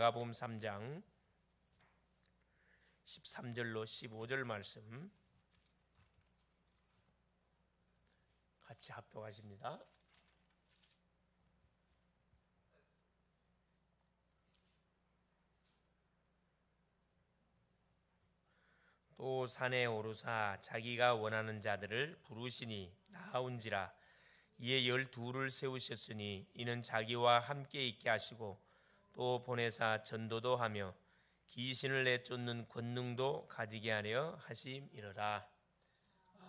마가복음 3장 13절로 15절 말씀 같이 합독하십니다. 또 산에 오르사 자기가 원하는 자들을 부르시니 나아온지라. 이에 12를 세우셨으니 이는 자기와 함께 있게 하시고 또 보내사 전도도 하며 귀신을 내쫓는 권능도 가지게 하려 하심이로라.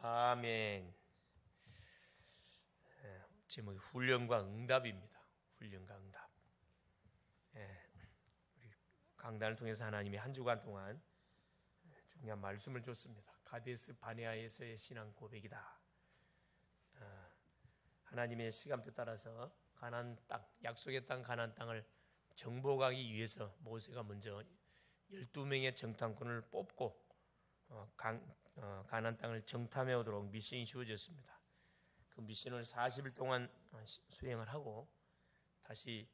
아멘. 제목이 훈련과 응답입니다. 훈련과 응답. 우리 강단을 통해서 하나님이 한 주간 동안 중요한 말씀을 줬습니다. 가데스 바네아에서의 신앙 고백이다. 하나님의 시간표 따라서 가나안 땅, 약속의 땅 가나안 땅을 정복하기 위해서 모세가 먼저 12명의 정탐꾼을 뽑고 가나안 땅을 정탐해 오도록 미션이 주어졌습니다. 그 미션을 40일 동안 수행을 하고 다시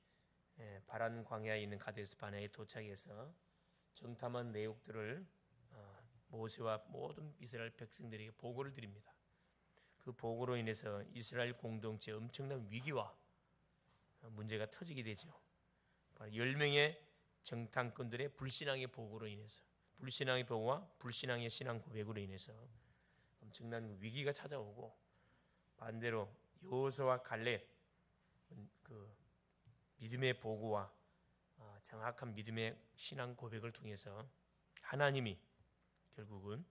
바란 광야에 있는 가데스 바네아에 도착해서 정탐한 내용들을 모세와 모든 이스라엘 백성들에게 보고를 드립니다. 그 보고로 인해서 이스라엘 공동체에 엄청난 위기와 문제가 터지게 되죠. 10명의 정탐꾼들의 불신앙의 보고로 인해서, 불신앙의 보고와 불신앙의 신앙 고백으로 인해서 엄청난 위기가 찾아오고, 반대로 여호수아와 갈렙 그 믿음의 보고와 정확한 믿음의 신앙 고백을 통해서 하나님이 결국은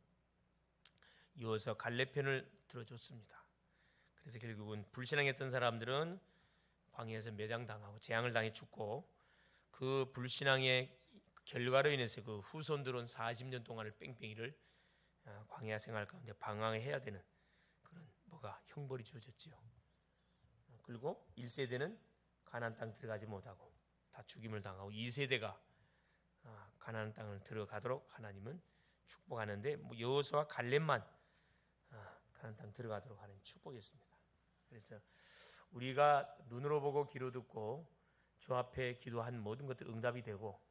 여호수아 갈렙 편을 들어줬습니다. 그래서 결국은 불신앙했던 사람들은 광야에서 매장당하고 재앙을 당해 죽고, 그 불신앙의 결과로 인해서 그 후손들은 40년 동안을 뺑뺑이를 광야 생활 가운데 방황해야 되는 그런 형벌이 주어졌지요. 그리고 1세대는 가나안 땅 들어가지 못하고 다 죽임을 당하고 2세대가 가나안 땅을 들어가도록 하나님은 축복하는데, 여호수아와 갈렙만 가나안 땅 들어가도록 하는 축복이었습니다. 그래서 우리가 눈으로 보고 귀로 듣고 주 앞에 기도한 모든 것들 응답이 되고,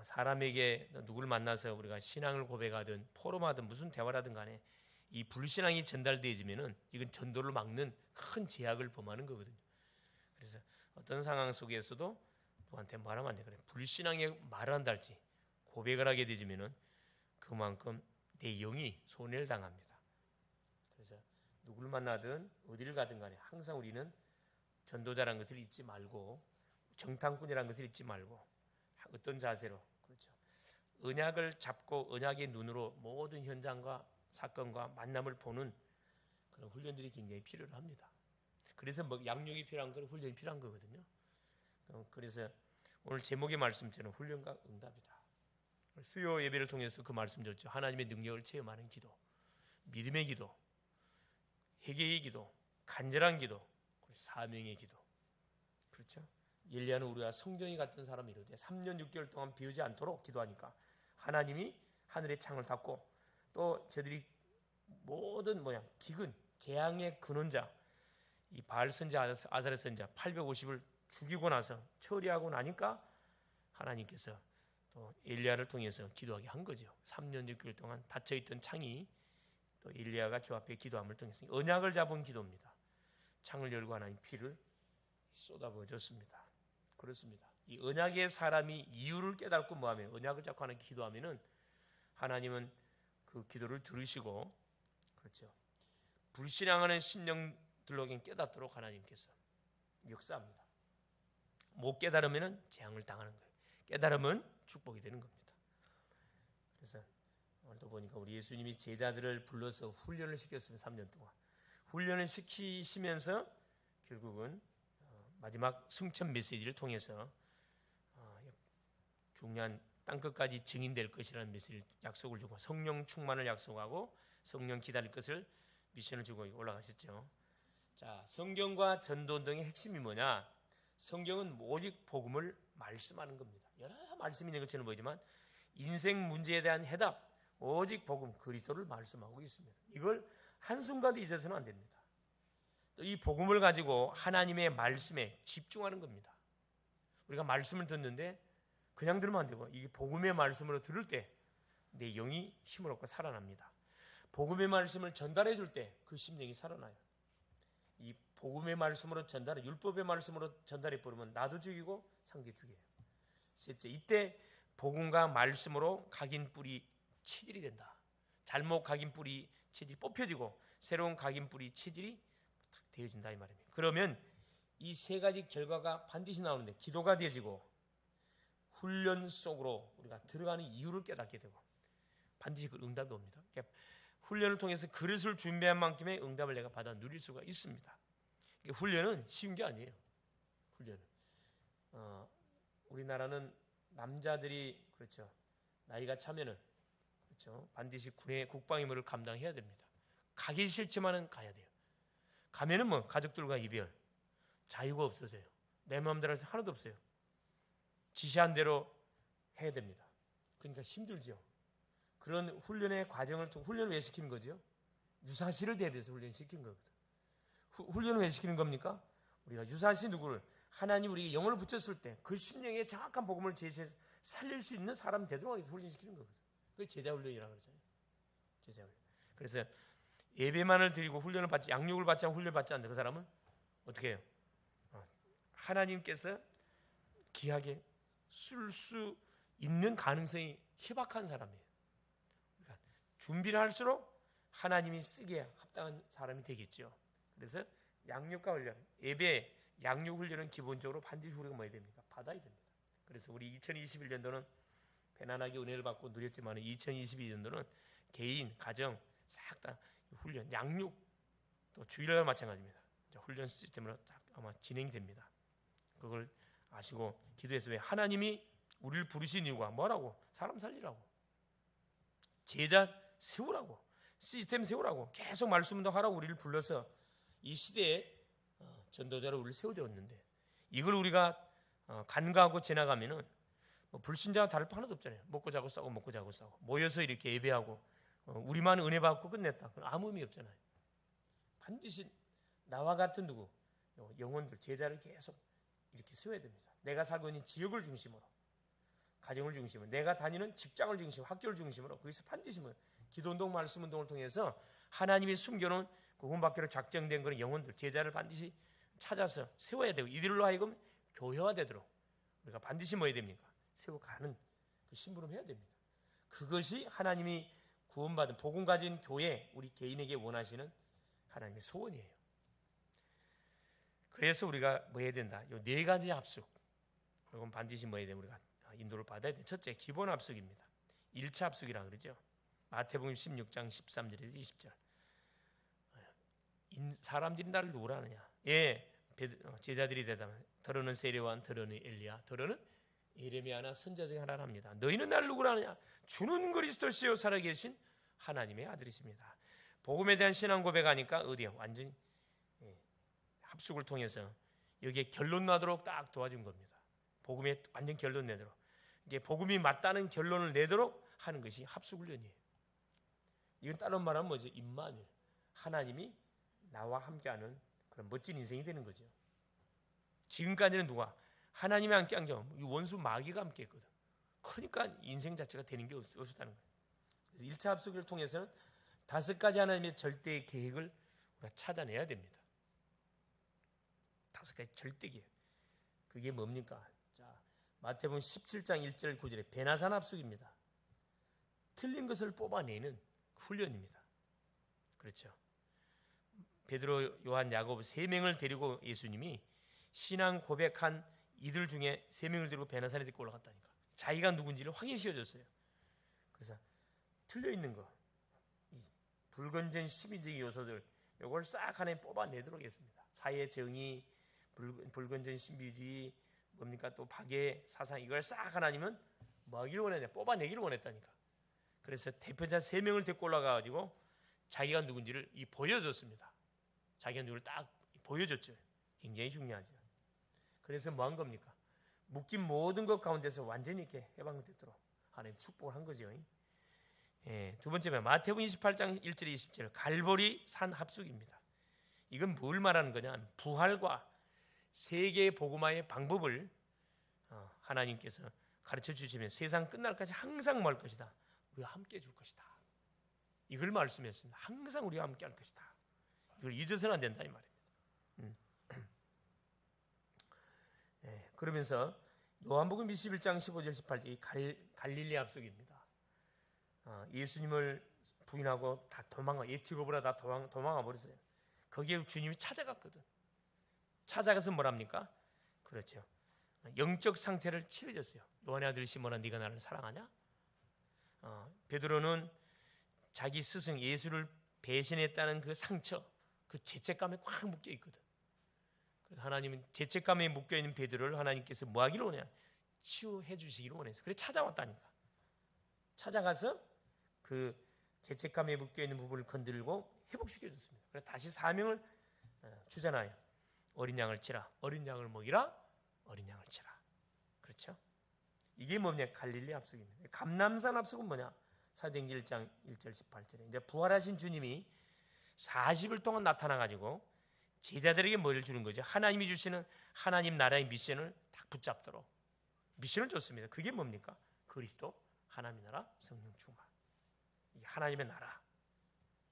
사람에게 누구를 만나서 우리가 신앙을 고백하든 포럼하든 무슨 대화를 하든 간에 이 불신앙이 전달되어지면은 이건 전도를 막는 큰 제약을 범하는 거거든요. 그래서 어떤 상황 속에서도 누구한테 말하면 안 돼. 그래, 불신앙에 말을 한다 할지 고백을 하게 되지면은 그만큼 내 영이 손해를 당합니다. 그래서 누구를 만나든 어디를 가든 간에 항상 우리는 전도자라는 것을 잊지 말고, 정탐꾼이라는 것을 잊지 말고, 어떤 자세로, 그렇죠, 언약을 잡고 언약의 눈으로 모든 현장과 사건과 만남을 보는 그런 훈련들이 굉장히 필요를 합니다. 그래서 양육이 필요한 건 훈련이 필요한 거거든요. 그래서 오늘 제목의 말씀처럼 훈련과 응답이다. 수요 예배를 통해서 그 말씀 줬죠. 하나님의 능력을 체험하는 기도, 믿음의 기도, 회개의 기도, 간절한 기도, 사명의 기도. 그렇죠? 엘리야는 우리가 성전이 같은 사람이 이르되 3년 6개월 동안 비오지 않도록 기도하니까 하나님이 하늘의 창을 닫고, 또 저들이 모든 기근, 재앙의 근원자 이 바알 선자, 아사랴 선자 850을 죽이고 나서 처리하고 나니까 하나님께서 또 엘리야를 통해서 기도하게 한 거죠. 3년 6개월 동안 닫혀있던 창이 또 엘리야가 주 앞에 기도함을 통해서 언약을 잡은 기도입니다. 창을 열고 하나님 피를 쏟아부어 줬습니다. 그렇습니다. 이 언약의 사람이 이유를 깨닫고 뭐하면 언약을 잡고 하나님 기도하면은 하나님은 그 기도를 들으시고, 그렇죠, 불신앙하는 심령들로겐 깨닫도록 하나님께서 역사합니다. 못 깨달으면은 재앙을 당하는 거예요. 깨달으면 축복이 되는 겁니다. 그래서 오늘도 보니까 우리 예수님이 제자들을 불러서 훈련을 시켰습니다. 3년 동안 훈련을 시키시면서 결국은 마지막 승천 메시지를 통해서 중요한 땅끝까지 증인될 것이라는 메시지를 약속을 주고, 성령 충만을 약속하고 성령 기다릴 것을 미션을 주고 올라가셨죠. 자, 성경과 전도운동의 핵심이 뭐냐? 성경은 오직 복음을 말씀하는 겁니다. 여러 말씀이 있는 것처럼 보이지만 인생 문제에 대한 해답, 오직 복음, 그리스도를 말씀하고 있습니다. 이걸 한순간도 잊어서는 안 됩니다. 또 이 복음을 가지고 하나님의 말씀에 집중하는 겁니다. 우리가 말씀을 듣는데 그냥 들으면 안 되고 이게 복음의 말씀으로 들을 때 내 영이 힘을 얻고 살아납니다. 복음의 말씀을 전달해 줄 때 그 심령이 살아나요. 이 복음의 말씀으로 전달해, 율법의 말씀으로 전달해 버리면 나도 죽이고 상대 죽여요. 셋째, 이때 복음과 말씀으로 각인 뿌리 체질이 된다. 잘못 각인 뿌리 체질이 뽑혀지고 새로운 각인 뿌리 체질이 딱 되어진다 이 말입니다. 그러면 이 세 가지 결과가 반드시 나오는데 기도가 되어지고 훈련 속으로 우리가 들어가는 이유를 깨닫게 되고 반드시 그 응답이 옵니다. 그러니까 훈련을 통해서 그릇을 준비한 만큼의 응답을 내가 받아 누릴 수가 있습니다. 그러니까 훈련은 쉬운 게 아니에요. 훈련은 우리나라는 남자들이 그렇죠. 나이가 차면은 그렇죠. 반드시 군의 국방 임무를 감당해야 됩니다. 가기 싫지만은 가야 돼요. 가면은 뭐 가족들과 이별, 자유가 없어져요. 내 마음대로 할 수 하나도 없어요. 지시한 대로 해야 됩니다. 그러니까 힘들죠. 그런 훈련의 과정을 통해 훈련을 왜 시키는 거죠? 유사시를 대비해서 훈련시킨 거거든. 훈련을 왜 시키는 겁니까? 우리가 유사시 누구를 하나님 우리에게 영혼을 붙였을 때 그 심령에 정확한 복음을 제시해서 살릴 수 있는 사람 되도록 하기 위해서 훈련시키는 거거든. 그게 제자 훈련이라고 그러잖아요. 제자 훈련. 그래서 예배만을 드리고 훈련을 받지 양육을 받지 않고 훈련을 받지 않는데 그 사람은 어떻게 해요? 하나님께서 귀하게 쓸 수 있는 가능성이 희박한 사람이에요. 그러니까 준비를 할수록 하나님이 쓰기에 합당한 사람이 되겠죠. 그래서 양육과 훈련, 예배, 양육 훈련은 기본적으로 반드시 우리가 뭐 해야 됩니까? 받아야 됩니다. 그래서 우리 2021년도는 편안하게 은혜를 받고 누렸지만 2022년도는 개인, 가정 싹 다 훈련, 양육 또 주일날 마찬가지입니다. 훈련 시스템으로 딱 아마 진행이 됩니다. 그걸 아시고 기도해서 왜 하나님이 우리를 부르신 이유가 뭐라고? 사람 살리라고, 제자 세우라고, 시스템 세우라고 계속 말씀 운동하라고 우리를 불러서 이 시대에 전도자로 우리를 세워줬는데 이걸 우리가 간과하고 지나가면은 뭐 불신자와 다를 바 하나도 없잖아요. 먹고 자고 싸고 먹고 자고 싸고 모여서 이렇게 예배하고 우리만 은혜 받고 끝냈다. 그건 아무 의미 없잖아요. 반드시 나와 같은 누구 영혼들 제자를 계속 이렇게 세워야 됩니다. 내가 살고 있는 지역을 중심으로, 가정을 중심으로, 내가 다니는 직장을 중심으로, 학교를 중심으로 거기서 반드시 기도운동, 말씀운동을 통해서 하나님이 숨겨놓은 구원받기로 작정된 그런 영혼들, 제자를 반드시 찾아서 세워야 되고 이들로 하여금 교회화되도록 우리가 반드시 뭐 해야 됩니까? 세워가는 그 심부름 해야 됩니다. 그것이 하나님이 구원받은 복음 가진 교회, 우리 개인에게 원하시는 하나님의 소원이에요. 그래서 우리가 뭐 해야 된다? 이 네 가지 합숙. 이건 반드시 뭐 해야 돼? 우리가 인도를 받아야 돼. 첫째, 기본 합숙입니다. 1차 합숙이라고 그러죠. 마태복음 16장 13절에서 20절. 사람들이 나를 누구라 하느냐? 예, 제자들이 대답하면 더러는 세례요한, 더러는 엘리야, 더러는 예레미야나 선자 중에 하나랍니다. 너희는 나를 누구라 하느냐? 주는 그리스도시요 살아계신 하나님의 아들이십니다. 복음에 대한 신앙 고백하니까 어디야? 완전히 합숙을 통해서 여기에 결론 나도록 딱 도와준 겁니다. 복음에 완전 결론 내도록, 이게 복음이 맞다는 결론을 내도록 하는 것이 합숙훈련이에요. 이건 다른 말하면 뭐죠? 임마누엘, 하나님이 나와 함께하는 그런 멋진 인생이 되는 거죠. 지금까지는 누가? 하나님이 함께한 게 이 원수 마귀가 함께했거든. 그러니까 인생 자체가 되는 게 없었다는 거예요. 그래서 1차 합숙을 통해서는 5가지 하나님의 절대 계획을 우리가 찾아내야 됩니다. 5가지 절대 계획. 그게 뭡니까? 자, 마태복음 17장 1절 9절에 베나산 합숙입니다. 틀린 것을 뽑아내는 훈련입니다. 그렇죠. 베드로, 요한, 야고보 3명을 데리고 예수님이 신앙 고백한 이들 중에 3명을 데리고 베나산에 데리고 올라갔다니까. 자기가 누군지를 확인시켜줬어요. 그래서 틀려 있는 거, 이 불건전 시민적인 요소들, 이걸 싹 하나에 뽑아내도록 했습니다. 사회 정의, 불건전 신비주의, 뭡니까 또 박해 사상, 이걸 싹 하나님은 뭐 하기를 원했냐? 뽑아내기를 원했다니까. 그래서 대표자 3명을 데리고 올라가가지고 자기가 누군지를 보여줬습니다. 자기가 누구를 딱 보여줬죠. 굉장히 중요하죠. 그래서 뭐 한 겁니까? 묶인 모든 것 가운데서 완전히 이렇게 해방되도록 하나님 축복을 한 거죠. 예, 두 번째는 마태복음 28장 1절 20절 갈보리 산 합숙입니다. 이건 뭘 말하는 거냐? 부활과 세계 복음화의 방법을 하나님께서 가르쳐 주시면 세상 끝날까지 항상 뭘 것이다. 우리와 함께 해줄 것이다. 이걸 말씀했습니다. 항상 우리와 함께 할 것이다. 이걸 잊어서는 안 된다 이 말입니다. 네, 그러면서 요한복음 21장 15절 18절 갈릴리 합석입니다. 예수님을 부인하고 다 예측업으로 다 도망가 버렸어요. 거기에 주님이 찾아갔거든. 찾아가서 뭐랍니까? 그렇죠. 영적 상태를 치료해줬어요. 요한의 아들 시몬아, 네가 나를 사랑하냐? 베드로는 자기 스승 예수를 배신했다는 그 상처, 그 죄책감에 꽉 묶여 있거든. 그래서 하나님은 죄책감에 묶여 있는 베드로를 하나님께서 뭐 하기로 원해요? 치유해 주시기로 원해서. 그래서 찾아왔다니까. 찾아가서 그 죄책감에 묶여 있는 부분을 건들고 회복시켜 줬습니다. 그래서 다시 사명을 주잖아요. 어린 양을 치라. 어린 양을 먹이라. 어린 양을 치라. 그렇죠? 이게 뭐냐? 갈릴리 합석입니다. 감람산 합석은 뭐냐? 사도행전 1장 1절 18절에 이제 부활하신 주님이 40일 동안 나타나 가지고 제자들에게 뭐를 주는 거죠? 하나님이 주시는 하나님 나라의 미션을 딱 붙잡도록 미션을 줬습니다. 그게 뭡니까? 그리스도 하나님의 나라 성령 충만. 이 하나님의 나라.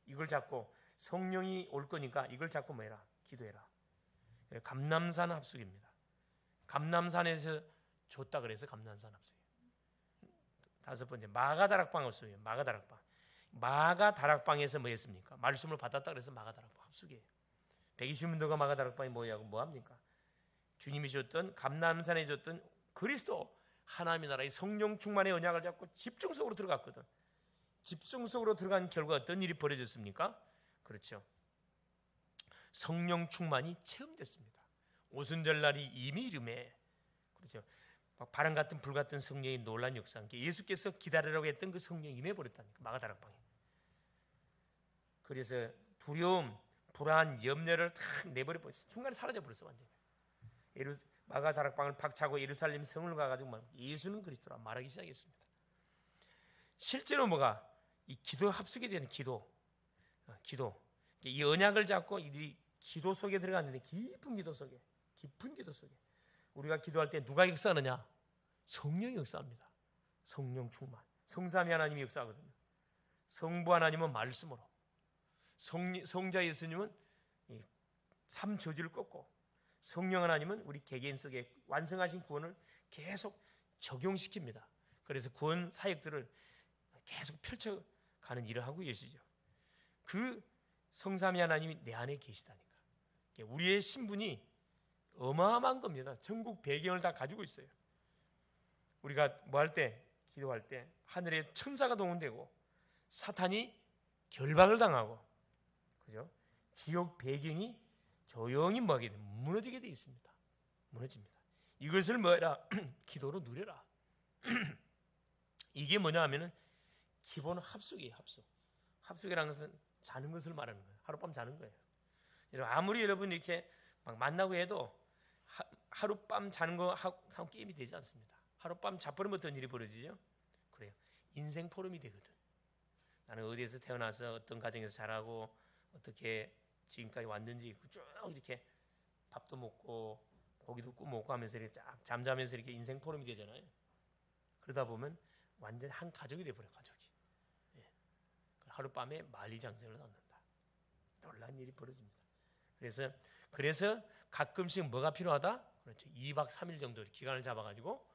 이걸 잡고 성령이 올 거니까 이걸 잡고 뭐 해라? 기도해라. 감람산 합숙입니다. 감람산에서 줬다 그래서 감람산 합숙이에요. 다섯 번째 마가다락방 합숙이에요. 마가다락방. 마가다락방에서 뭐 했습니까? 말씀을 받았다 그래서 마가다락방 합숙이에요. 120문도가 마가다락방에 뭐 합니까? 주님이 줬던 감람산에 줬던 그리스도 하나님의 나라의 성령 충만의 언약을 잡고 집중 속으로 들어갔거든. 집중 속으로 들어간 결과 어떤 일이 벌어졌습니까? 그렇죠. 성령 충만이 체험됐습니다. 오순절날이 이미 이름에 그렇죠. 바람 같은 불 같은 성령의 놀란 역사, 예수께서 기다리라고 했던 그 성령이 임해버렸다니까 마가다락방에. 그래서 두려움, 불안, 염려를 탁 내버려 버렸어. 순간에 사라져 버렸어 완전히. 마가다락방을 박차고 예루살렘 성을 가가지고 예수는 그리스도라 말하기 시작했습니다. 실제로 뭐가 이 기도 합숙에 대한 기도, 이 언약을 잡고 이들이 기도 속에 들어갔는데 깊은 기도 속에 우리가 기도할 때 누가 역사하느냐? 성령이 역사합니다. 성령 충만. 성삼위 하나님이 역사하거든요. 성부 하나님은 말씀으로, 성자 예수님은 삼저주를 꺾고, 성령 하나님은 우리 개개인 속에 완성하신 구원을 계속 적용시킵니다. 그래서 구원 사역들을 계속 펼쳐가는 일을 하고 계시죠. 그 성삼위 하나님이 내 안에 계시다니까. 우리의 신분이 어마어마한 겁니다. 전국 배경을 다 가지고 있어요. 우리가 뭐 할 때, 기도할 때 하늘에 천사가 동원되고 사탄이 결박을 당하고, 그죠? 지옥 배경이 조용히 뭐하게 돼? 무너지게 돼 있습니다. 무너집니다. 이것을 뭐라? 기도로 누려라. 이게 뭐냐 하면은 기본 합숙이에요. 합숙이라는 것은 자는 것을 말하는 거예요. 하룻밤 자는 거예요. 아무리 여러분 이렇게 막 만나고 해도 하룻밤 자는 거 하고 게임이 되지 않습니다. 하룻밤 자버리면 어떤 일이 벌어지죠? 그래요. 인생 포럼이 되거든. 나는 어디에서 태어나서 어떤 가정에서 자라고 어떻게 지금까지 왔는지 쭉 이렇게 밥도 먹고 고기도 구워 먹고 하면서 이렇게 쫙 잠자면서 이렇게 인생 포럼이 되잖아요. 그러다 보면 완전 한 가족이 돼버려요. 가족이. 하룻밤에 만리장성을 낳는다. 놀라운 일이 벌어집니다. 그래서 가끔씩 뭐가 필요하다? 그렇죠. 2박 3일 정도 기간을 잡아가지고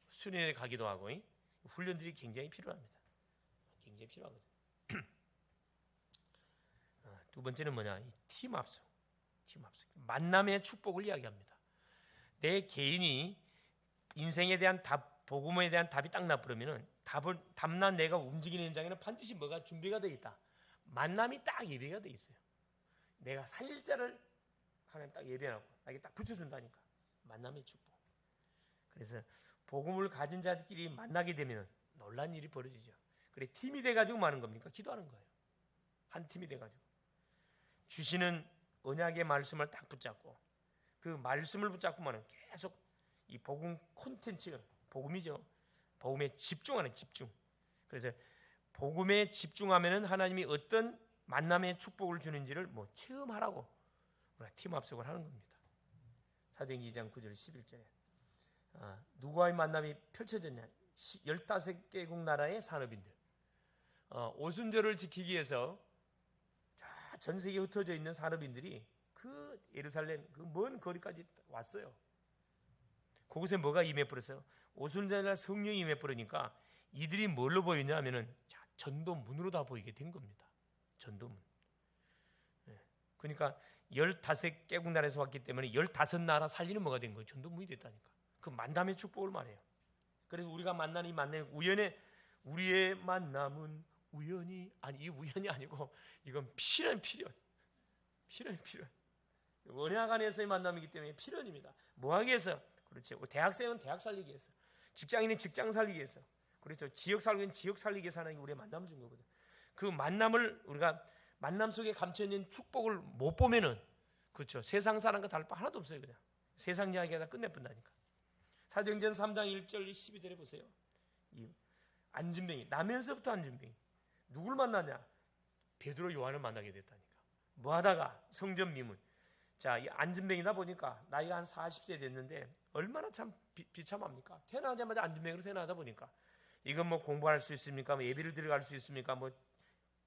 수련회 가기도 하고 훈련들이 굉장히 필요합니다. 굉장히 필요하거든요. 두 번째는 뭐냐? 이 팀 합숙. 만남의 축복을 이야기합니다. 내 개인이 인생에 대한 답, 복음에 대한 답이 딱 나버리면은 답난 내가 움직이는 현장에는 반드시 뭐가 준비가 되어 있다. 만남이 딱 예배가 되어 있어요. 내가 살릴 자를 하나님 딱 예배하고 나에게 딱 붙여준다니까. 만남의 축복. 그래서 복음을 가진 자들끼리 만나게 되면 놀란 일이 벌어지죠. 그래 팀이 돼가지고 뭐 하는 겁니까? 기도하는 거예요. 한 팀이 돼가지고 주시는 언약의 말씀을 딱 붙잡고 그 말씀을 붙잡고만은 계속 이 복음 콘텐츠, 복음이죠. 복음에 집중하는 집중. 그래서 복음에 집중하면은 하나님이 어떤 만남의 축복을 주는지를 뭐 체험하라고 우리가 팀 합숙을 하는 겁니다. 사도행전 2장 9절 11절에 누구와의 만남이 펼쳐졌냐? 15개국 나라의 산업인들, 오순절을 지키기 위해서 전 세계에 흩어져 있는 산업인들이 그 예루살렘 그 먼 거리까지 왔어요. 그곳에 뭐가 임해버렸어요? 오순절날 성령이 임해버리니까 이들이 뭘로 보이냐 하면은 전도문으로 다 보이게 된 겁니다. 전도문. 그러니까 15개국 나라에서 왔기 때문에 15나라 살리는 뭐가 된 거예요? 전도문이 됐다니까. 그 만남의 축복을 말해요. 그래서 우리가 만나는 이 만남이 우리의 만남은 우연이 아니, 이 우연이 아니고 이건 필연. 언약 안에서의 만남이기 때문에 필연입니다. 뭐 하기 위해서? 그렇죠. 대학생은 대학 살리기 위해서, 직장인은 직장 살리기 위해서, 그렇죠. 지역 살기는 지역 살리기 위해서 하는 게 우리의 만남을 준 거거든. 그 만남을 우리가 만남 속에 감춰 있는 축복을 못 보면은, 그렇죠, 세상 사람과 다를 바 하나도 없어요. 그냥 세상 이야기가 다 끝내본다니까. 사도행전 3장 1절 12절에 보세요. 이 안진뱅이, 나면서부터 안진뱅이 누굴 만나냐? 베드로 요한을 만나게 됐다니까. 뭐 하다가 성전 미문. 자, 이 안진뱅이다 보니까 나이가 한 40세 됐는데 얼마나 참 비참합니까? 태어나자마자 안진뱅이로 태어나다 보니까 이건 뭐 공부할 수 있습니까? 뭐 예배를 들어갈 수 있습니까? 뭐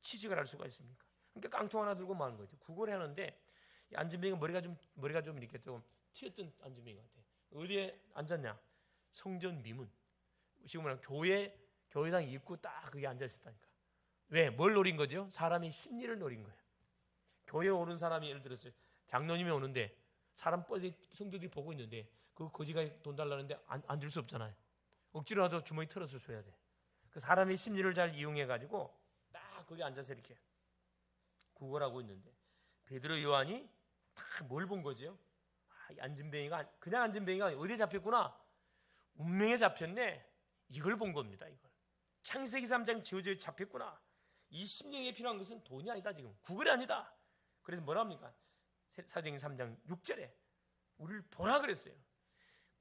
취직을 할 수가 있습니까? 그러니까 깡통 하나 들고 마는 거죠. 구걸을 하는데 이 안진뱅이가 머리가 좀 이렇게 좀 튀었던 안진뱅이 같아. 어디에 앉았냐? 성전 미문. 지금 뭐냐? 교회당 입구 딱 그게 앉아 있었다니까. 왜? 뭘 노린 거죠? 사람의 심리를 노린 거예요. 교회에 오는 사람이 예를 들어서 장로님이 오는데 사람 뻘이 성도들이 보고 있는데 그 거지가 돈 달라는데 안 줄 수 없잖아요. 억지로라도 주머니 털어서 줘야 돼. 그 사람의 심리를 잘 이용해 가지고 딱 거기 앉아서 이렇게 구걸하고 있는데 베드로 요한이 딱 뭘 본 거죠? 이 안진뱅이가 그냥 안진뱅이가 어디에 잡혔구나? 운명에 잡혔네. 이걸 본 겁니다. 이걸. 창세기 3장 지어져 잡혔구나. 이 심령에 필요한 것은 돈이 아니다. 지금 구걸이 아니다. 그래서 뭐라 합니까? 사도행전 3장 6절에 우리를 보라 그랬어요.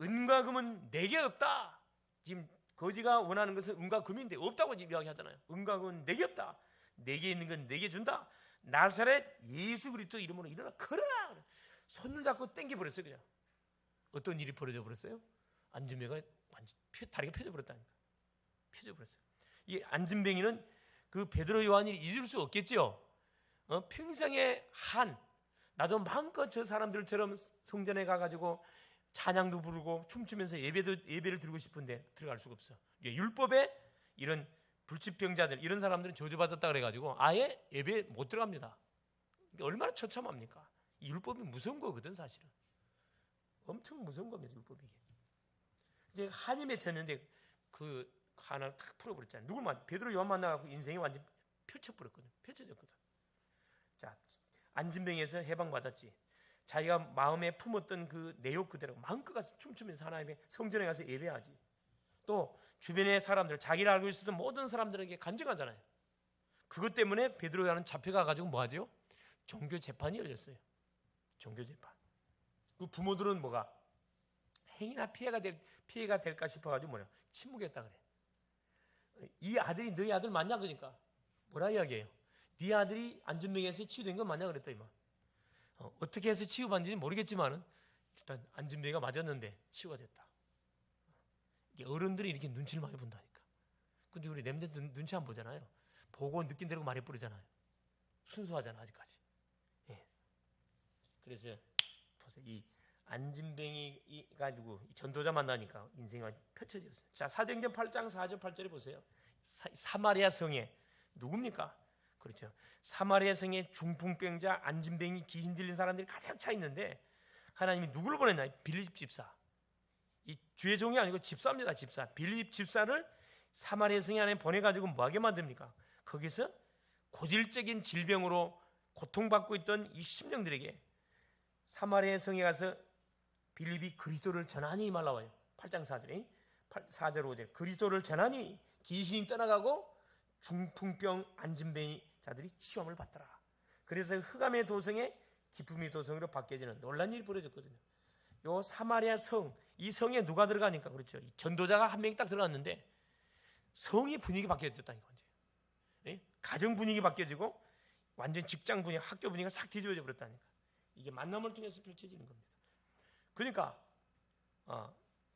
은과 금은 내게 없다. 지금 거지가 원하는 것은 은과 금인데 없다고 이야기하잖아요. 은과 금은 내게 없다. 내게 있는 건 내게 준다. 나사렛 예수 그리스도 이름으로 일어나 걸어라. 손을 잡고 땡겨버렸어요. 그냥. 어떤 일이 벌어져 버렸어요? 안진뱅이가 완전 다리가 펴져버렸다니까. 펴져버렸어요. 이 안진뱅이는 그 베드로 요한이 잊을 수 없겠죠. 평생의 나도 마음껏 저 사람들처럼 성전에 가가지고 찬양도 부르고 춤추면서 예배를 드리고 싶은데 들어갈 수가 없어. 율법에 이런 불치병자들 이런 사람들은 저주받았다 그래가지고 아예 예배 못 들어갑니다. 얼마나 처참합니까? 이 율법이 무서운 거거든 사실은. 엄청 무서운 겁니다 율법이. 이제 한이 맺혔는데 그 하나를 탁 풀어버렸잖아요. 누굴 베드로 요한 만나갖고 인생이 완전 펼쳐졌거든. 자, 안진뱅이에서 해방받았지. 자기가 마음에 품었던 그 내욕 그대로 마음껏 가서 춤추면서 하나님의 성전에 가서 예배하지. 또 주변의 사람들, 자기를 알고 있었던 모든 사람들에게 간증하잖아요. 그것 때문에 베드로 요한은 잡혀가가지고 뭐하죠? 종교 재판이 열렸어요. 종교 재판. 그 부모들은 뭐가 행이나 피해가 될까 싶어가지고 침묵했다 그래. 이 아들이 너희 아들 맞냐 그러니까 뭐라 이야기해요? 네 아들이 안진뱅이에서 치유된 건 맞냐 그랬다 이만. 어떻게 해서 치유받는지는 모르겠지만은 일단 안진뱅이가 맞았는데 치유가 됐다. 어른들이 이렇게 눈치를 많이 본다니까. 근데 우리 렘들 눈치 안 보잖아요. 보고 느낀 대로 말해버리잖아요. 순수하잖아 아직까지. 예. 그래서 보세요. 이 안진뱅이가 누구? 전도자 만나니까 인생이 펼쳐졌어요. 자, 사도행전 8장 4절 8절에 보세요. 사마리아 성에 누굽니까? 그렇죠. 사마리아 성에 중풍병자, 안진뱅이, 귀신 들린 사람들이 가득 차 있는데 하나님이 누구를 보냈나? 빌립 집사. 이 주의 종이 아니고 집사입니다. 집사. 빌립 집사를 사마리아 성에 안에 보내가지고 뭐하게 만듭니까? 거기서 고질적인 질병으로 고통받고 있던 이 심령들에게 사마리아 성에 가서 빌립이 그리스도를 전하니 말라와요. 8장 4절에 4절 5절 그리스도를 전하니 귀신이 떠나가고 중풍병 안진뱅이 자들이 치유함을 받더라. 그래서 흑암의 도성에 기쁨의 도성으로 바뀌어지는 놀란 일이 벌어졌거든요. 요 사마리아 성, 이 성에 누가 들어가니까 그렇죠. 이 전도자가 한 명이 딱 들어갔는데 성이 분위기 바뀌어졌다니까. 예? 가정 분위기 바뀌어지고 완전 직장 분위기, 학교 분위기가 싹 뒤집어져 버렸다니까. 이게 만남을 통해서 펼쳐지는 겁니다. 그러니까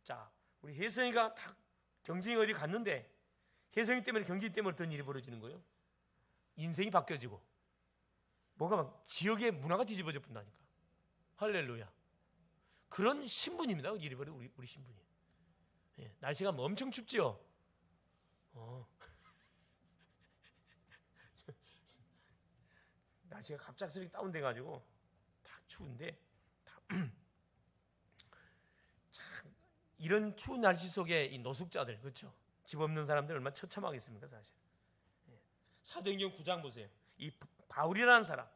자, 우리 혜성이가 다 경진이 어디 갔는데 혜성이 때문에 경진 때문에 어떤 일이 벌어지는 거예요? 인생이 바뀌어지고 뭐가 막 지역의 문화가 뒤집어져 본다니까. 할렐루야. 그런 신분입니다. 이리버리 우리 신분이. 예, 날씨가 뭐 엄청 춥지요. 날씨가 갑작스럽게 다운돼 가지고 딱 추운데 참 이런 추운 날씨 속에 이 노숙자들, 그렇죠? 집 없는 사람들 얼마나 처참하겠습니까, 사실. 예. 사도행전 9장 보세요. 이 바울이라는 사람,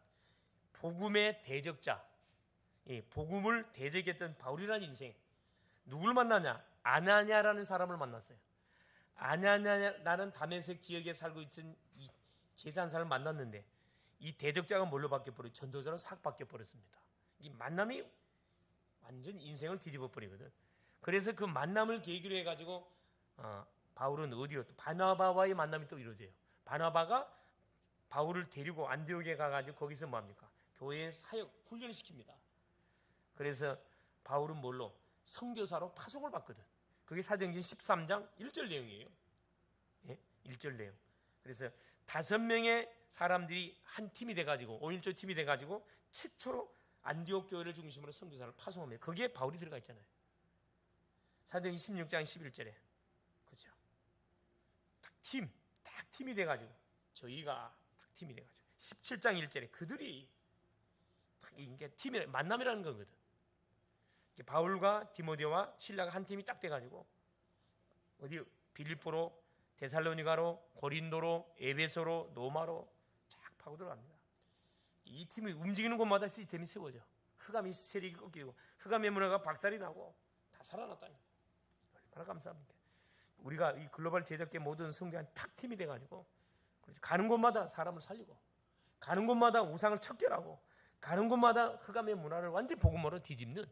복음의 대적자, 복음을 대적했던 바울이라는 인생, 누굴 만나냐? 아나냐라는 사람을 만났어요. 아나냐라는 다메섹 지역에 살고 있던 이 제자한 사람을 만났는데 이 대적자가 뭘로 바뀌어버려요? 전도자로 싹 바뀌어버렸습니다. 이 만남이 완전 인생을 뒤집어 버리거든. 그래서 그 만남을 계기로 해가지고 바울은 어디로 또 바나바와의 만남이 또 이루어져요. 바나바가 바울을 데리고 안디옥에 가가지고 거기서 뭐합니까? 교회의 사역 훈련을 시킵니다. 그래서 바울은 뭘로? 선교사로 파송을 받거든. 그게 사도행전 13장 1절 내용이에요. 예? 1절 내용. 그래서 5명의 사람들이 한 팀이 돼가지고 5.1조 팀이 돼가지고 최초로 안디옥 교회를 중심으로 선교사를 파송합니다. 거기에 바울이 들어가 있잖아요. 사도행전 16장 11절에. 그죠? 딱 팀이 돼가지고 저희가 딱 팀이 돼가지고 17장 1절에 그들이 이게 팀의 만남이라는 거거든. 바울과 디모데와 실라가 한 팀이 딱 돼가지고 어디 빌립보로, 데살로니가로, 고린도로, 에베소로, 로마로 쫙 파고 들어갑니다. 이 팀이 움직이는 곳마다 시스템이 세워져. 흑암이 세력이 꺾이고 흑암의 문화가 박살이 나고 다 살아났다니. 얼마나 감사합니까? 우리가 이 글로벌 제작계 모든 성교한 탁 팀이 돼가지고 가는 곳마다 사람을 살리고 가는 곳마다 우상을 척결하고 가는 곳마다 흑암의 문화를 완전히 복음으로 뒤집는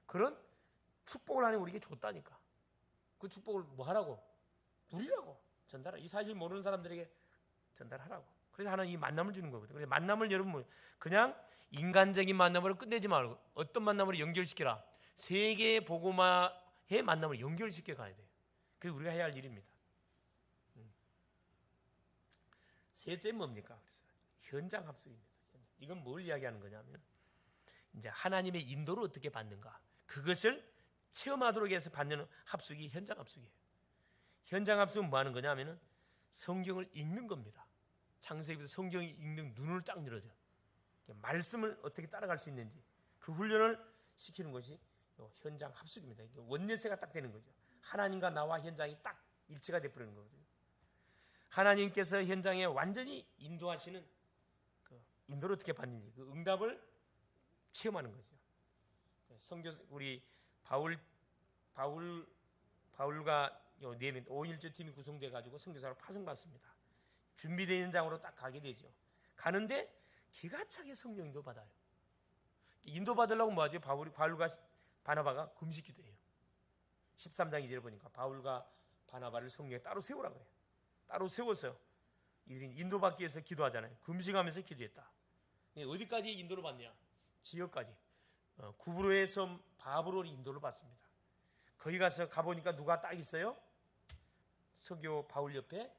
그런 축복을 하나님 우리에게 줬다니까. 그 축복을 뭐 하라고? 누리라고 전달하라. 이 사실 모르는 사람들에게 전달하라고. 그래서 하나님 이 만남을 주는 거거든요. 그래서 만남을 여러분 그냥 인간적인 만남으로 끝내지 말고 어떤 만남으로 연결시키라. 세계의 복음화의 만남을 연결시켜 가야 돼요. 그게 우리가 해야 할 일입니다. 셋째 뭡니까? 그래서 현장 합숙입니다. 이건 뭘 이야기하는 거냐면 이제 하나님의 인도를 어떻게 받는가, 그것을 체험하도록 해서 받는 합숙이 현장 합숙이에요. 현장 합숙은 뭐 하는 거냐면은 성경을 읽는 겁니다. 창세기부터 성경을 읽는 눈을 딱 열어줘. 말씀을 어떻게 따라갈 수 있는지 그 훈련을 시키는 것이 현장 합숙입니다. 원내세가 딱 되는 거죠. 하나님과 나와 현장이 딱 일치가 되어버리는 거거든요. 하나님께서 현장에 완전히 인도하시는 그 인도를 어떻게 받는지 그 응답을 체험하는 거죠. 선교 우리 바울과 5.1조 팀이 구성돼 가지고 선교사로 파송받습니다. 준비되어 있는 장으로 딱 가게 되죠. 가는데 기가 차게 성령 인도 받아요. 인도 받으려고 뭐하죠? 바울과 바나바가 금식기도해요. 13장 2절에 보니까 바울과 바나바를 성령에 따로 세우라고 해요. 따로 세워서 인도받기 위해서 기도하잖아요. 금식하면서 기도했다. 어디까지 인도를 받냐? 지역까지. 구브로의 섬 바브로를 인도를 받습니다. 거기 가보니까 누가 딱 있어요? 서교 바울 옆에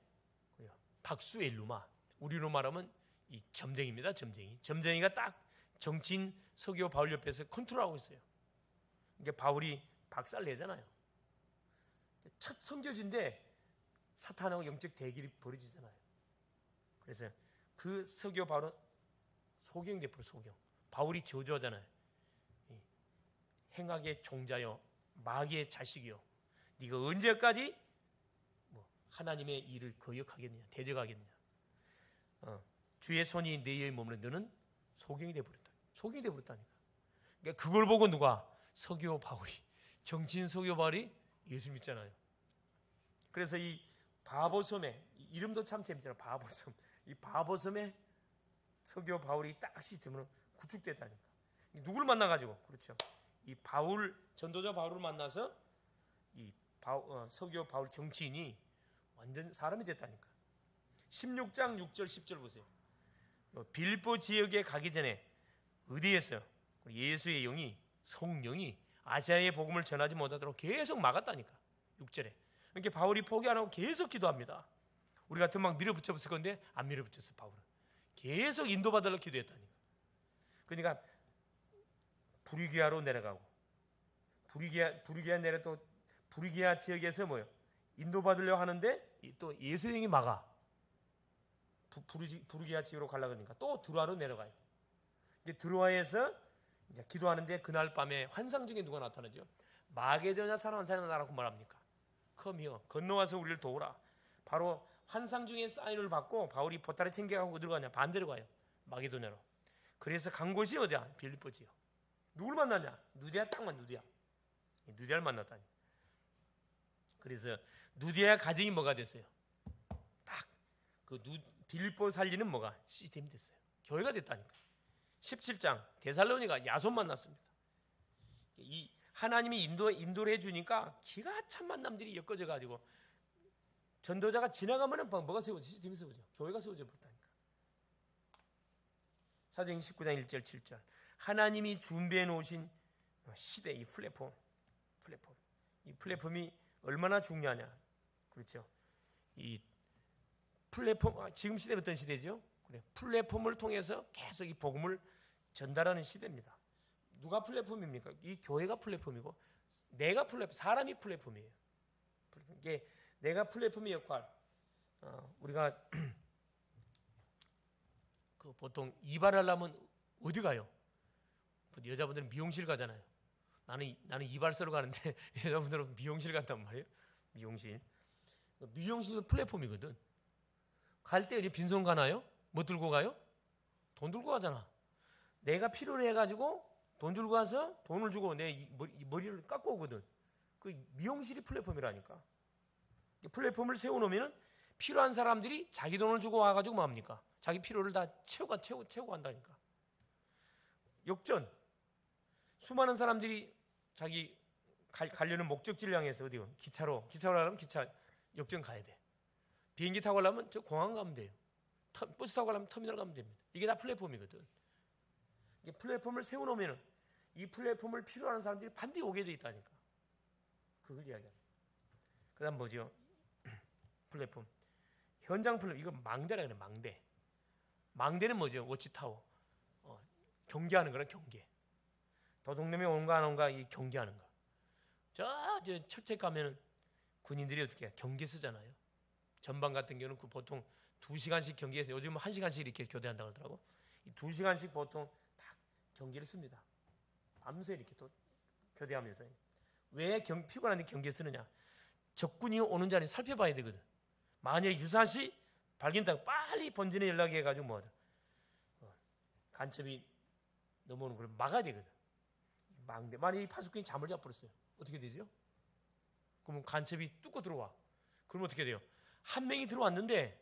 박수엘루마, 우리로 말하면 이 점쟁이입니다. 점쟁이가 딱 정치인 서교 바울 옆에서 컨트롤하고 있어요. 이게 바울이 박살 내잖아요. 첫 선교지인데 사탄하고 영적 대결이 벌어지잖아요. 그래서 그 서교 바울은 소경이 돼버려. 소경. 바울이 저주하잖아요. 행악의 종자요, 마귀의 자식이요, 네가 언제까지 하나님의 일을 거역하겠느냐, 대적하겠느냐. 주의 손이 너희의 몸으로 너는 소경이 돼버렸다. 소경이 돼버렸다니까. 그러니까 그걸 보고 누가? 서교 바울이, 정치인 서교 바울이 예수 믿잖아요. 그래서 이 바보섬에, 이름도 참 재밌잖아요. 바보섬. 이 바보섬에 서교 바울이 딱 시스템으로 구축됐다니까. 누구를 만나가지고? 그렇죠. 이 바울, 전도자 바울을 만나서 이 서교 바울 정치인이 완전 사람이 됐다니까. 16장 6절 10절 보세요. 빌립보 지역에 가기 전에 어디에서 예수의 영이, 성령이 아시아의 복음을 전하지 못하도록 계속 막았다니까. 6절에. 그러니까 바울이 포기 안 하고 계속 기도합니다. 우리 같으면 막 밀어붙였을 건데 안 밀어붙였어. 바울은 계속 인도받으려고 기도했다니까. 그러니까 부리기아로 내려가고, 부리기아 내려 또 부리기아 지역에서 뭐요? 인도받으려고 하는데 또 예수행이 막아. 부르기아 지역으로 가려고 하니까 또 드로아로 내려가요. 이제 드로아에서 이제 기도하는데 그날 밤에 환상 중에 누가 나타나죠? 마게도냐 사랑하는 사람이라고 말합니까? 컴이요, 건너와서 우리를 도우라. 바로 환상 중에 사인을 받고 바울이 보따리 챙겨가고 어디로 가냐? 반대로 가요. 마게도냐로. 그래서 간 곳이 어디야? 빌립보지요. 누굴 만났냐? 누디아 땅만 누디아. 누디아를 만났다니. 그래서 누디아 가정이 뭐가 됐어요? 딱 그 빌립보 살리는 뭐가 시스템이 됐어요. 교회가 됐다니까. 17장 데살로니가 야손 만났습니다. 이 하나님이 인도를 해주니까 기가 찬 만남들이 엮어져 가지고 전도자가 지나가면은 뭐가 세워져? 시스템이 세워져. 교회가 세워져 버렸다니까. 사도행전 19장 1절 7절. 하나님이 준비해 놓으신 시대, 이 플랫폼. 이 플랫폼이 얼마나 중요하냐. 그렇죠. 이 플랫폼, 지금 시대는 어떤 시대죠? 그래, 플랫폼을 통해서 계속 이 복음을 전달하는 시대입니다. 누가 플랫폼입니까? 이 교회가 플랫폼이고, 내가 플랫폼, 사람이 플랫폼이에요. 이게 내가 플랫폼의 역할. 우리가 그 보통 이발하려면 어디 가요? 여자분들은 미용실 가잖아요. 나는 이발소로 가는데 여자분들은 미용실 간단 말이에요. 미용실도 플랫폼이거든. 갈 때 빈손 가나요? 뭐 들고 가요? 돈 들고 가잖아. 내가 필요로 해가지고 돈 들고 가서 돈을 주고 내 머리를 깎고 오거든. 그 미용실이 플랫폼이라니까. 플랫폼을 세워놓으면 필요한 사람들이 자기 돈을 주고 와가지고 뭐 합니까? 자기 필요를 다 채우고 간다니까. 역전. 수많은 사람들이 자기 가려는 목적지를 향해서 어디요? 기차로 가려면 기차 역전 가야 돼. 비행기 타고 가려면 저 공항 가면 돼요. 버스 타고 가려면 터미널 가면 됩니다. 이게 다 플랫폼이거든. 이게 플랫폼을 세워놓으면 이 플랫폼을 필요한 사람들이 반드시 오게 돼 있다니까. 그걸 이야기합니다. 그 다음 뭐죠? 플랫폼. 현장 플랫폼. 이거 망대라 그래. 망대는 뭐죠? 워치타워. 경계하는 거랑 경계. 도둑놈이 온가 안 온가 이 경계하는 거. 저 철책 가면은 군인들이 어떻게 해요? 경계 쓰잖아요. 전방 같은 경우는 그 보통 2시간씩 경계해서 요즘은 1시간씩 이렇게 교대한다고 하더라고. 이 2시간씩 보통 다 경계를 씁니다. 밤새 이렇게 또 교대하면서. 왜 피곤한데 경계 쓰느냐? 적군이 오는 자리 살펴봐야 되거든. 만약에 유사시 발견되고 빨리 본진에 연락해가지고 뭐하든 간첩이 넘어오는 걸 막아야 되거든. 망대. 만약에 이 파수꾼이 잠을 자버렸어요. 어떻게 되죠? 그러면 간첩이 뚫고 들어와. 그러면 어떻게 돼요? 한 명이 들어왔는데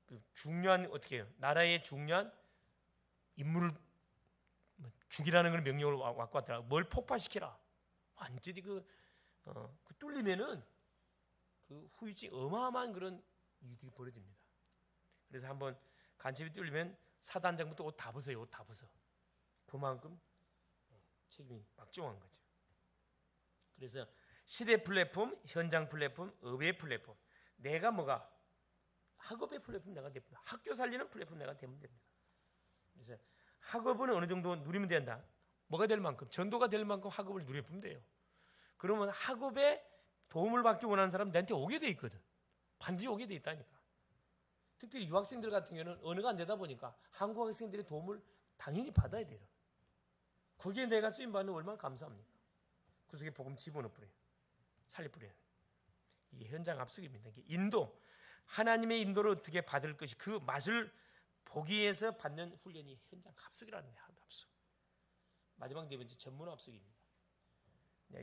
그 중요한 어떻게 해요? 나라의 중요한 인물을 죽이라는 걸 명령을 갖고 왔더라. 뭘 폭파시켜라. 완전히 그 뚫리면은 그 후유증 어마어마한 그런 일들이 벌어집니다. 그래서 한번 간첩이 뚫리면 사단장부터 옷 다 벗어요. 옷 다 벗어. 그만큼 책임이 막중한 거죠. 그래서 시대 플랫폼, 현장 플랫폼, 의회 플랫폼. 내가 뭐가 학업의 플랫폼 내가 됩니다. 학교 살리는 플랫폼 내가 되면 됩니다. 그래서 학업은 어느 정도 누리면 된다. 뭐가 될 만큼, 전도가 될 만큼 학업을 누려보면 돼요. 그러면 학업에 도움을 받기 원하는 사람 내한테 오게 돼 있거든. 반드시 오게 돼 있다니까. 특별히 유학생들 같은 경우는 언어가 안 되다 보니까 한국 학생들의 도움을 당연히 받아야 돼요. 거기에 내가 쓰임받는 얼마나 감사합니까? 그 속에 복음 집어넣어버려요. 살려버려요. 이게 현장 압축입니다. 이게 인도, 하나님의 인도를 어떻게 받을 것이 그 맛을 보기 위해서 받는 훈련이 현장 합숙이라는 거예요. 합숙. 마지막 네 번째 전문 합숙입니다.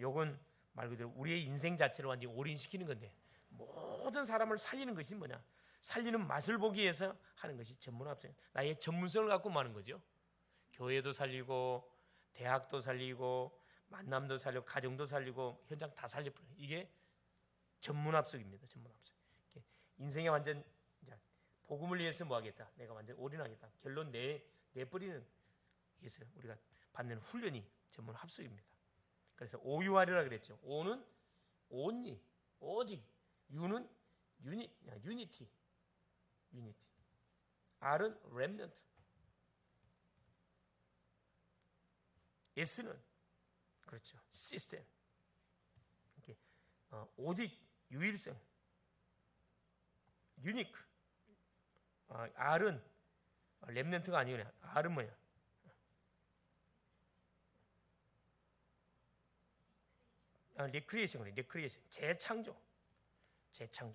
요건 말 그대로 우리의 인생 자체를 완전히 올인시키는 건데 모든 사람을 살리는 것이 뭐냐? 살리는 맛을 보기 위해서 하는 것이 전문 합숙. 나의 전문성을 갖고 하는 거죠. 교회도 살리고 대학도 살리고 만남도 살리고 가정도 살리고 현장 다 살려버려요. 이게 전문 합숙입니다. 전문 합숙. 인생에 완전 복음을 위해서 뭐 하겠다. 내가 완전 올인하겠다. 결론 내버리는 위해서 우리가 받는 훈련이 전문 합숙입니다. 그래서 오유하리라 그랬죠. 오는 only, 오직. U는 unity. R은 remnant. S는 그렇죠. 시스템. 이렇게 오직 유일성. unique. R은 렘넌트가 아니구나. R은 뭐야? 리크리에이션. 재창조.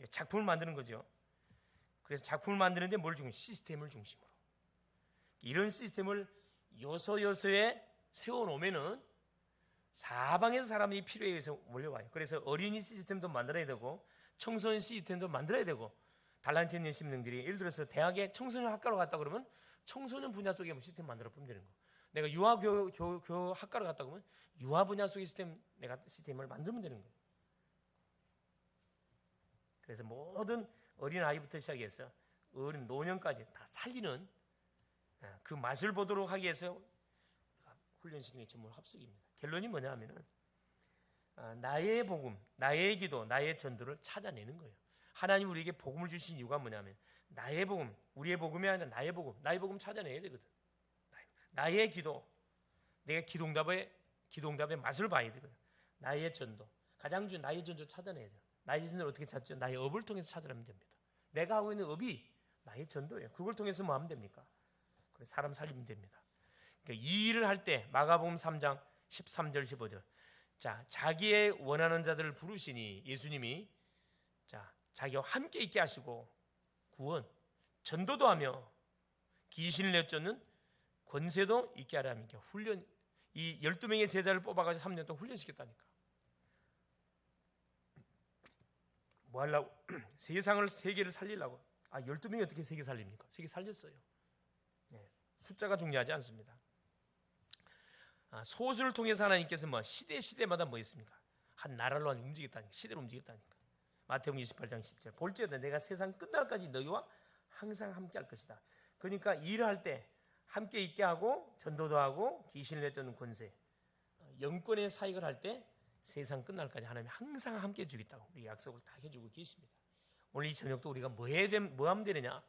작품을 만드는 거죠. 그래서 작품을 만드는데 뭘 중심? 시스템을 중심으로. 이런 시스템을 요소요소에 세워놓으면은 사방에서 사람이 필요에 의해서 몰려와요. 그래서 어린이 시스템도 만들어야 되고 청소년 시스템도 만들어야 되고 달란트 연심능들이 예를 들어서 대학에 청소년 학과로 갔다 그러면 청소년 분야 쪽에 뭐 시스템 만들어 보면 되는 거. 내가 유아 교육 학과로 갔다 그러면 유아 분야 속의 시스템 내가 시스템을 만들면 되는 거예요. 그래서 모든 어린 아이부터 시작해서 어린 노년까지 다 살리는 그 맛을 보도록 하기 위해서 훈련시키는 게 전부 합숙입니다. 결론이 뭐냐면은 나의 복음, 나의 기도, 나의 전도를 찾아내는 거예요. 하나님 우리에게 복음을 주신 이유가 뭐냐면 나의 복음, 우리의 복음이 아니라 나의 복음 찾아내야 되거든. 나의 기도, 내가 기도응답의 맛을 봐야 되거든. 나의 전도, 가장 중요한 나의 전도 찾아내야 돼요. 나의 전도를 어떻게 찾죠? 나의 업을 통해서 찾아내면 됩니다. 내가 하고 있는 업이 나의 전도예요. 그걸 통해서 뭐 하면 됩니까? 그래서 사람 살리면 됩니다. 그러니까 이 일을 할 때 마가복음 3장 13절 15절 자 자기의 원하는 자들을 부르시니 예수님이 자 자기와 함께 있게 하시고 구원 전도도 하며 귀신을 내쫓는 권세도 있게 하라는 게 훈련 이 12명의 제자를 뽑아가지고 3년 동안 훈련시켰다니까. 뭐 하려고? 세계를 살리려고. 12명이 어떻게 세계 살립니까? 세계 살렸어요. 네, 숫자가 중요하지 않습니다. 소수를 통해서 하나님께서 뭐 시대마다 뭐 있습니까? 한 나라로 움직였다니까. 시대로 움직였다니까. 마태복음 28장 10절 볼지어다 내가 세상 끝날까지 너희와 항상 함께 할 것이다. 그러니까 일을 할 때 함께 있게 하고 전도도 하고 귀신을 내쫓는 권세 영권의 사역을 할 때 세상 끝날까지 하나님이 항상 함께 해주겠다고 우리 약속을 다 해주고 계십니다. 오늘 이 저녁도 우리가 뭐 하면 되느냐?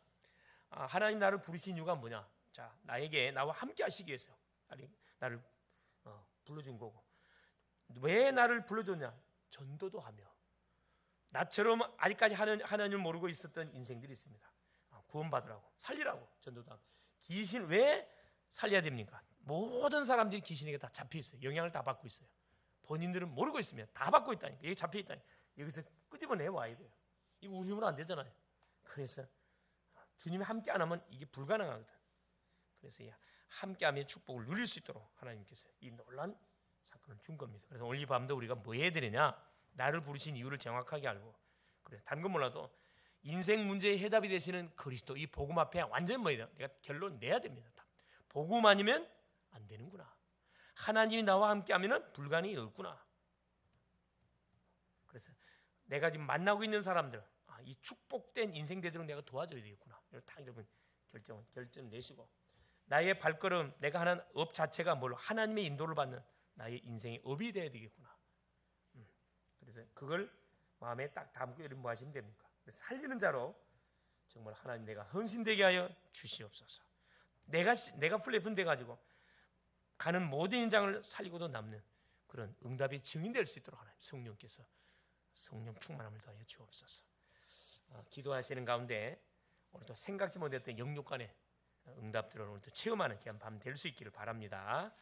하나님 나를 부르신 이유가 뭐냐? 자 나와 함께 하시기 위해서 나를 불러준 거고 왜 나를 불러줬냐? 전도도 하며 나처럼 아직까지 하나님을 모르고 있었던 인생들이 있습니다. 구원받으라고 살리라고 전도도 하고 귀신 왜 살려야 됩니까? 모든 사람들이 귀신에게 다 잡혀 있어요. 영향을 다 받고 있어요. 본인들은 모르고 있으면 다 받고 있다니까. 여기 잡혀 있다니까. 여기서 끄집어내 와야 돼요. 이거 우리 힘으로 안 되잖아요. 그래서 주님이 함께 안 하면 이게 불가능하거든. 그래서 함께하며 축복을 누릴 수 있도록 하나님께서 이 놀란 사건을 준 겁니다. 그래서 오늘 이 밤도 우리가 뭐 해야 되느냐? 나를 부르신 이유를 정확하게 알고 그래 다른 건 몰라도 인생 문제의 해답이 되시는 그리스도 이 복음 앞에 완전 뭐예요? 내가 결론 내야 됩니다. 복음 아니면 안 되는구나. 하나님이 나와 함께하면 불가능이 없구나. 그래서 내가 지금 만나고 있는 사람들 이 축복된 인생 되도록 내가 도와줘야 되겠구나. 다 여러분 결정 내시고 나의 발걸음 내가 하는 업 자체가 뭘로 하나님의 인도를 받는 나의 인생의 업이 되어야 되겠구나. 그래서 그걸 마음에 딱 담고 여러분 뭐 하시면 됩니까? 살리는 자로 정말 하나님 내가 헌신되게 하여 주시옵소서. 내가 플랫폼 돼가지고 가는 모든 인장을 살리고도 남는 그런 응답의 증인될 수 있도록 하나님 성령께서 성령 충만함을 더하여 주옵소서. 기도하시는 가운데 오늘도 생각지 못했던 영육간의 응답들을 오늘도 체험하는 귀한 밤 될 수 있기를 바랍니다.